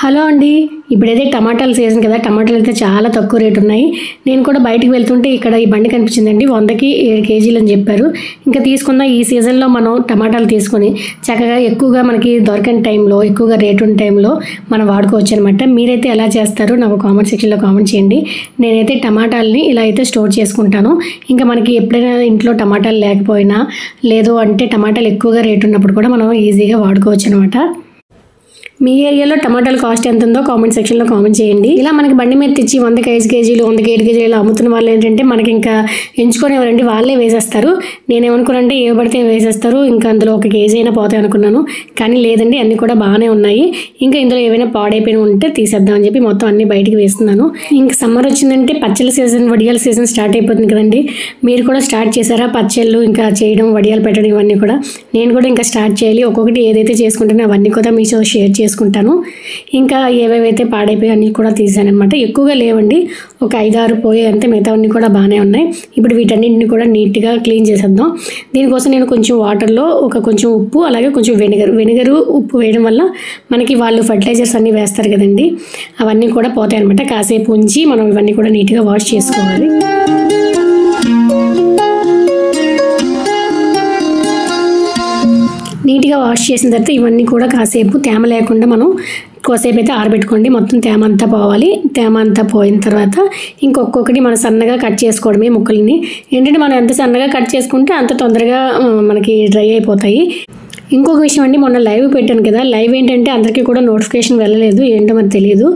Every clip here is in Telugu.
హలో అండి, ఇప్పుడైతే టమాటాల సీజన్ కదా. టమాటాలు అయితే చాలా తక్కువ రేటు ఉన్నాయి. నేను కూడా బయటికి వెళ్తుంటే ఇక్కడ ఈ బండి కనిపించిందండి. 100కి 7 కేజీలు అని చెప్పారు. ఇంకా తీసుకుందాం, ఈ సీజన్లో మనం టమాటాలు తీసుకొని చక్కగా ఎక్కువగా మనకి దొరకని టైంలో, ఎక్కువగా రేటు ఉన్న టైంలో మనం వాడుకోవచ్చు అనమాట. మీరైతే ఎలా చేస్తారో నాకు కామెంట్ సెక్షన్లో కామెంట్ చేయండి. నేనైతే టమాటాలని ఇలా అయితే స్టోర్ చేసుకుంటాను. ఇంకా మనకి ఎప్పుడైనా ఇంట్లో టమాటాలు లేకపోయినా, లేదు అంటే టమాటాలు ఎక్కువగా రేటు ఉన్నప్పుడు కూడా మనం ఈజీగా వాడుకోవచ్చు అనమాట. మీ ఏరియాలో టమాటాల కాస్ట్ ఎంత ఉందో కామెంట్ సెక్షన్లో కామెంట్ చేయండి. ఇలా మనకి బండి మీద తెచ్చి 100కి 5 కేజీలు 100కి 7 కేజీలు అమ్ముతున్న వాళ్ళు ఏంటంటే మనకి ఇంకా ఎంచుకునేవారండి, వాళ్ళే వేసేస్తారు. నేనేమనుకున్నానంటే ఏ పడితే వేసేస్తారు, ఇంకా అందులో 1 కేజీ అయినా పోతాయి అనుకున్నాను. కానీ లేదండి, అన్నీ కూడా బాగానే ఉన్నాయి. ఇంకా ఇందులో ఏవైనా పాడైపోయిన ఉంటే తీసేద్దామని చెప్పి మొత్తం అన్ని బయటికి వేస్తున్నాను. ఇంకా సమ్మర్ వచ్చిందంటే పచ్చళ్ళ సీజన్, వడియాల సీజన్ స్టార్ట్ అయిపోతుంది కదండి. మీరు కూడా స్టార్ట్ చేశారా పచ్చళ్ళు ఇంకా చేయడం, వడియాలు పెట్టడం ఇవన్నీ కూడా? నేను కూడా ఇంకా స్టార్ట్ చేయాలి. ఒక్కొక్కటి ఏదైతే చేసుకుంటానో అవన్నీ కూడా మీతో షేర్ చేసుకుంటాను. ఇంకా ఏవేవైతే పాడైపోయి అన్నీ కూడా తీసాను అనమాట. ఎక్కువగా లేవండి, ఒక 5-6 పోయి అంతే, మిగతావన్నీ కూడా బాగానే ఉన్నాయి. ఇప్పుడు వీటన్నింటిని కూడా నీట్గా క్లీన్ చేసేద్దాం. దీనికోసం నేను కొంచెం వాటర్లో కొంచెం ఉప్పు, అలాగే కొంచెం వెనిగరు ఉప్పు వేయడం వల్ల మనకి వాళ్ళు ఫర్టిలైజర్స్ అన్నీ వేస్తారు కదండి, అవన్నీ కూడా పోతాయి అనమాట. కాసేపు ఉంచి మనం ఇవన్నీ కూడా నీట్గా వాష్ చేసుకోవాలి. నీట్గా వాష్ చేసిన తర్వాత ఇవన్నీ కూడా కాసేపు తేమ లేకుండా మనం కోసేపు అయితే ఆరబెట్టుకోండి. మొత్తం తేమ అంతా పోవాలి. తేమ అంతా పోయిన తర్వాత ఇంకొకటి మనం సన్నగా కట్ చేసుకోవడమే ముక్కల్ని. ఏంటంటే మనం ఎంత సన్నగా కట్ చేసుకుంటే అంత తొందరగా మనకి డ్రై అయిపోతాయి. ఇంకొక విషయం అండి, మొన్న లైవ్ పెట్టాను కదా, లైవ్ ఏంటంటే అందరికీ కూడా నోటిఫికేషన్ వెళ్ళలేదు, ఏంటో మరి తెలియదు.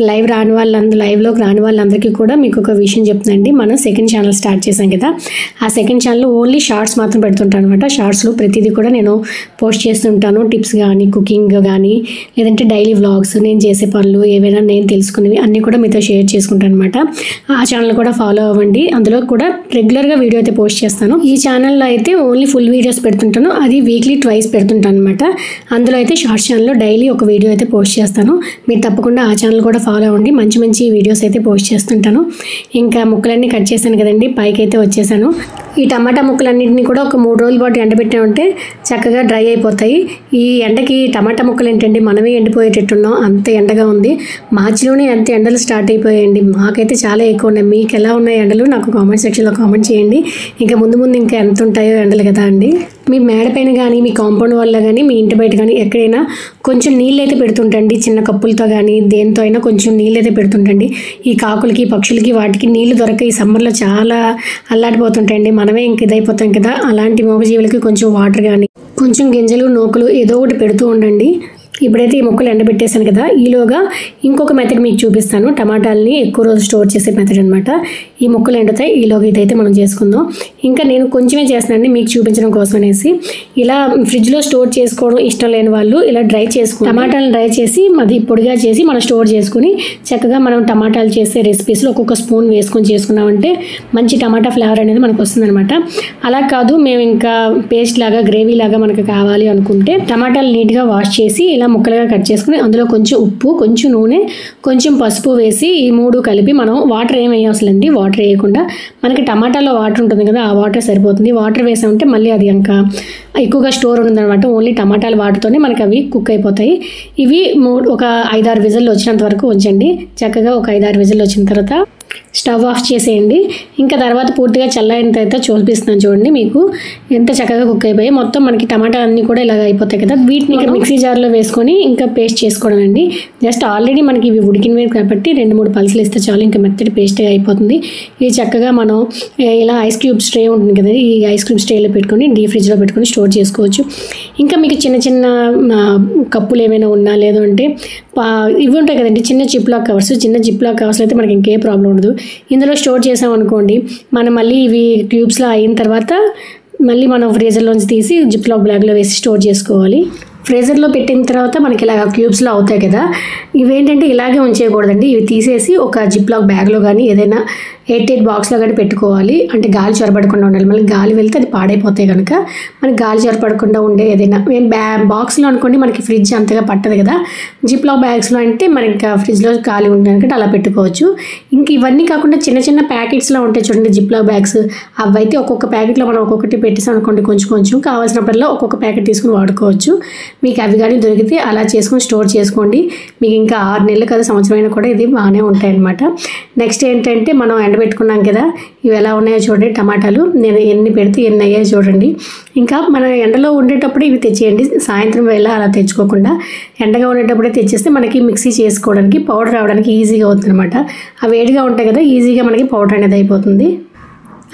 లైవ్లోకి రాని వాళ్ళందరికీ కూడా మీకు ఒక విషయం చెప్తుందండి. మనం సెకండ్ ఛానల్ స్టార్ట్ చేశాం కదా, ఆ సెకండ్ ఛానల్ ఓన్లీ షార్ట్స్ మాత్రం పెడుతుంటాను అనమాట. షార్ట్స్లో ప్రతిదీ కూడా నేను పోస్ట్ చేస్తుంటాను. టిప్స్ కానీ, కుకింగ్ కానీ, లేదంటే డైలీ వ్లాగ్స్, నేను చేసే పనులు, ఏవైనా నేను తెలుసుకునేవి అన్నీ కూడా మీతో షేర్ చేసుకుంటాను అనమాట. ఆ ఛానల్ కూడా ఫాలో అవ్వండి. అందులో కూడా రెగ్యులర్గా వీడియో అయితే పోస్ట్ చేస్తాను. ఈ ఛానల్లో అయితే ఓన్లీ ఫుల్ వీడియోస్ పెడుతుంటాను, అది వీక్లీ ట్వైస్ పెడుతుంటాను అనమాట. అందులో అయితే షార్ట్స్ ఛానల్లో డైలీ ఒక వీడియో అయితే పోస్ట్ చేస్తాను. మీరు తప్పకుండా ఆ ఛానల్ కూడా ఫాలో అవ్వండి. మంచి మంచి వీడియోస్ అయితే పోస్ట్ చేస్తుంటాను. ఇంకా ముక్కలన్నీ కట్ చేశాను కదండి, పైకి అయితే వచ్చేసాను. ఈ టమాటా ముక్కలన్నింటినీ కూడా ఒక 3 రోజుల పాటు ఎండబెట్టామంటే చక్కగా డ్రై అయిపోతాయి. ఈ ఎండకి టమాటా ముక్కలు ఏంటండి, మనమే ఎండిపోయేటట్టున్నాం, అంత ఎండగా ఉంది. మార్చిలోనే అంత ఎండలు స్టార్ట్ అయిపోయాయండి. మాకైతే చాలా ఎక్కువ ఉన్నాయి. మీకు ఎలా ఉన్నాయి ఎండలు నాకు కామెంట్ సెక్షన్లో కామెంట్ చేయండి. ఇంకా ముందు ఇంకా ఎంత ఉంటాయో ఎండలు కదా అండి. మీ మేడపైన కానీ, మీ కాంపౌండ్ వల్ల కానీ, మీ ఇంటి బయట కానీ ఎక్కడైనా కొంచెం నీళ్ళు అయితే పెడుతుంటండి. చిన్న కప్పులతో కానీ దేంతో అయినా కొంచెం నీళ్ళు అయితే పెడుతుంటండి. ఈ కాకులకి, పక్షులకి, వాటికి నీళ్లు దొరక ఈ సమ్మర్లో చాలా అల్లాడిపోతుంటాయండి. మనమే ఇంక ఇదైపోతాం కదా, అలాంటి మూగజీవులకి కొంచెం వాటర్ కానీ, కొంచెం గింజలు, నూకలు ఏదో ఒకటి పెడుతూ ఉండండి. ఇప్పుడైతే ఈ ముక్కలు ఎండబెట్టేశాను కదా, ఈలోగా ఇంకొక మెథడ్ మీకు చూపిస్తాను. టమాటాలని ఎక్కువ రోజు స్టోర్ చేసే మెథడ్ అనమాట. ఈ ముక్కలు ఎండుతాయి, ఈలోగా ఇదైతే మనం చేసుకుందాం. ఇంకా నేను కొంచెమే చేస్తున్నానండి మీకు చూపించడం కోసం అనేసి. ఇలా ఫ్రిడ్జ్లో స్టోర్ చేసుకోవడం ఇష్టం లేని వాళ్ళు ఇలా డ్రై చేసుకుని, టమాటాలను డ్రై చేసి అది పొడిగా చేసి మనం స్టోర్ చేసుకుని చక్కగా మనం టమాటాలు చేసే రెసిపీస్లో ఒక్కొక్క స్పూన్ వేసుకొని చేసుకున్నామంటే మంచి టమాటా ఫ్లేవర్ అనేది మనకు వస్తుంది అనమాట. అలా కాదు, మేము ఇంకా పేస్ట్ లాగా, గ్రేవీ లాగా మనకు కావాలి అనుకుంటే టమాటాలు నీట్గా వాష్ చేసి ఇలా ముక్కలుగా కట్ చేసుకుని అందులో కొంచెం ఉప్పు, కొంచెం నూనె, కొంచెం పసుపు వేసి ఈ 3 కలిపి మనం వాటర్ ఏం వేయవసలండి. వాటర్ వేయకుండా మనకి టమాటాలో వాటర్ ఉంటుంది కదా, ఆ వాటర్ సరిపోతుంది. వాటర్ వేసామంటే మళ్ళీ అది ఇంకా ఎక్కువగా స్టోర్ ఉందన్నమాట. ఓన్లీ టమాటాల వాటర్తోనే మనకి అవి కుక్ అయిపోతాయి. ఇవి ఒక 5-6 విజిల్లు వచ్చినంత వరకు ఉంచండి. చక్కగా ఒక 5-6 విజిల్లు వచ్చిన తర్వాత స్టవ్ ఆఫ్ చేసేయండి. ఇంకా తర్వాత పూర్తిగా చల్లైన తర్వాత చూపిస్తున్నాను చూడండి, మీకు ఎంత చక్కగా కుక్ అయిపోయి మొత్తం మనకి టమాటా అన్నీ కూడా ఇలాగ అయిపోతాయి కదా. వీటిని మిక్సీ జార్లో వేసుకొని ఇంకా పేస్ట్ చేసుకోవడం అండి. జస్ట్ ఆల్రెడీ మనకి ఇవి ఉడికినవి కాబట్టి 2-3 పల్సులు ఇస్తే చాలు, ఇంకా మెత్తటి పేస్ట్ అయిపోతుంది. ఇది చక్కగా మనం ఇలా ఐస్ క్యూబ్ స్ట్రే ఉంటుంది కదా, ఈ ఐస్ క్యూబ్ స్ట్రేలో పెట్టుకొని డీప్ ఫ్రిడ్జ్లో పెట్టుకొని స్టోర్ చేసుకోవచ్చు. ఇంకా మీకు చిన్న చిన్న కప్పులు ఏమైనా ఉన్నా, లేదంటే ఇవి ఉంటాయి కదండి చిన్న జిప్లాక్ కవర్స్, చిన్న జిప్లాక్ కవర్స్ అయితే మనకి ఇంకే ప్రాబ్లం ఉండదు. ఇందులో స్టోర్ చేసామనుకోండి, మనం మళ్ళీ ఇవి ట్యూబ్స్లో అయిన తర్వాత మళ్ళీ మనం ఫ్రీజర్లోంచి తీసి జిప్లాక్ బ్యాగ్లో వేసి స్టోర్ చేసుకోవాలి. ఫ్రీజర్లో పెట్టిన తర్వాత మనకి ఇలా క్యూబ్స్లో అవుతాయి కదా, ఇవేంటంటే ఇలాగే ఉంచేయకూడదండి. ఇవి తీసేసి ఒక జిప్లాక్ బ్యాగ్లో కానీ ఏదైనా 8 బాక్స్లో కానీ పెట్టుకోవాలి. అంటే గాలి చొరబడకుండా ఉండాలి. మళ్ళీ గాలి వెళ్తే అది పాడైపోతాయి కనుక మనకి గాలి చొరబడకుండా ఉండే ఏదైనా బాక్స్లో అనుకోండి, మనకి ఫ్రిడ్జ్ అంతగా పట్టదు కదా. జిప్లాక్ బ్యాగ్స్లో అంటే మనకి ఫ్రిడ్జ్లో గాలి ఉండడానికి అలా పెట్టుకోవచ్చు. ఇంక ఇవన్నీ కాకుండా చిన్న చిన్న ప్యాకెట్స్లో ఉంటాయి చూడండి జిప్లాక్ బ్యాగ్స్, అవైతే ఒక్కొక్క ప్యాకెట్లో మనం ఒక్కొక్కటి పెట్టేసాం అనుకోండి, కొంచెం కొంచెం కావాల్సినప్పుడల్లా ఒక్కొక్క ప్యాకెట్ తీసుకుని వాడుకోవచ్చు. మీకు అవి కానీ దొరికితే అలా చేసుకొని స్టోర్ చేసుకోండి. మీకు ఇంకా 6 నెలలు కదా, సంవత్సరం అయినా కూడా ఇది బాగానే ఉంటాయి అన్నమాట. నెక్స్ట్ ఏంటంటే మనం ఎండబెట్టుకున్నాం కదా, ఇవి ఎలా ఉన్నాయో చూడండి. టమాటాలు నేను ఎన్ని పెడితే ఎన్ని అయ్యాయో చూడండి. ఇంకా మన ఎండలో ఉండేటప్పుడు ఇవి తెచ్చేయండి, సాయంత్రం వేళ అలా తెచ్చుకోకుండా ఎండగా ఉండేటప్పుడే తెచ్చేస్తే మనకి మిక్సీ చేసుకోవడానికి పౌడర్ రావడానికి ఈజీగా అవుతుంది అనమాట. అవి వేడిగా ఉంటాయి కదా, ఈజీగా మనకి పౌడర్ అనేది అయిపోతుంది.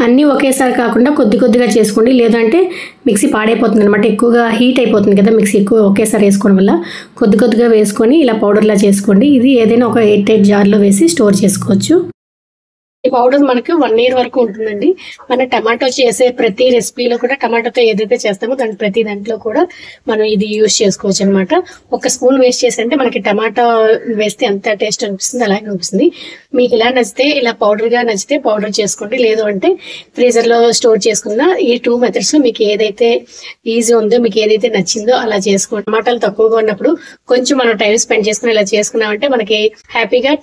అన్నీ ఒకేసారి కాకుండా కొద్ది కొద్దిగా చేసుకోండి, లేదంటే మిక్సీ పాడైపోతుంది అనమాట. ఎక్కువగా హీట్ అయిపోతుంది కదా మిక్సీ ఎక్కువ ఒకేసారి వేసుకోవడం వల్ల. కొద్ది కొద్దిగా వేసుకొని ఇలా పౌడర్లా చేసుకోండి. ఇది ఏదైనా ఒక 8 జార్లో వేసి స్టోర్ చేసుకోవచ్చు. ఈ పౌడర్ మనకు 1 year వరకు ఉంటుందండి. మన టమాటో చేసే ప్రతి రెసిపీలో కూడా టమాటోతో ఏదైతే చేస్తామో దాని ప్రతి దాంట్లో కూడా మనం ఇది యూజ్ చేసుకోవచ్చు అనమాట. ఒక స్పూన్ వేస్ట్ చేసి మనకి టమాటా వేస్తే ఎంత టేస్ట్ అనిపిస్తుంది అలాగే అనిపిస్తుంది. మీకు ఇలా నచ్చితే ఇలా పౌడర్గా నచ్చితే పౌడర్ చేసుకోండి, లేదు అంటే ఫ్రీజర్లో స్టోర్ చేసుకున్న ఈ 2 methods లో మీకు ఏదైతే ఈజీ ఉందో, మీకు ఏదైతే నచ్చిందో అలా చేసుకోండి. టమాటాలు తక్కువగా ఉన్నప్పుడు కొంచెం మనం టైం స్పెండ్ చేసుకుని ఇలా చేసుకున్నామంటే మనకి హ్యాపీగా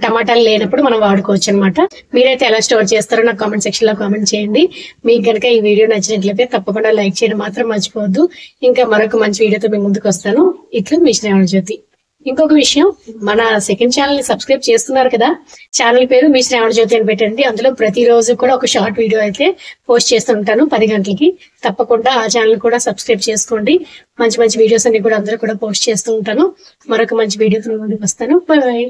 టమాటాలు లేనప్పుడు మనం వాడుకోవచ్చు అనమాట. మీరైతే ఎలా స్టోర్ చేస్తారో నాకు కామెంట్ సెక్షన్ లో కామెంట్ చేయండి. మీకు కనుక ఈ వీడియో నచ్చినట్లయితే తప్పకుండా లైక్ చేయడం మాత్రం మర్చిపోవద్దు. ఇంకా మరొక మంచి వీడియోతో మీ ముందుకు వస్తాను. ఇట్లా మీ శ్రావణజ్యోతి. ఇంకొక విషయం, మన సెకండ్ ఛానల్ ని సబ్స్క్రైబ్ చేస్తున్నారు కదా, ఛానల్ పేరు మీ శ్రావణజ్యోతి అని పెట్టండి. అందులో ప్రతిరోజు కూడా ఒక షార్ట్ వీడియో అయితే పోస్ట్ చేస్తుంటాను 10 గంటలకి. తప్పకుండా ఆ ఛానల్ కూడా సబ్స్క్రైబ్ చేసుకోండి. మంచి మంచి వీడియోస్ అన్ని కూడా అందరూ కూడా పోస్ట్ చేస్తూ ఉంటాను. మరొక మంచి వీడియోతో ముందుకు వస్తాను. Bye bye.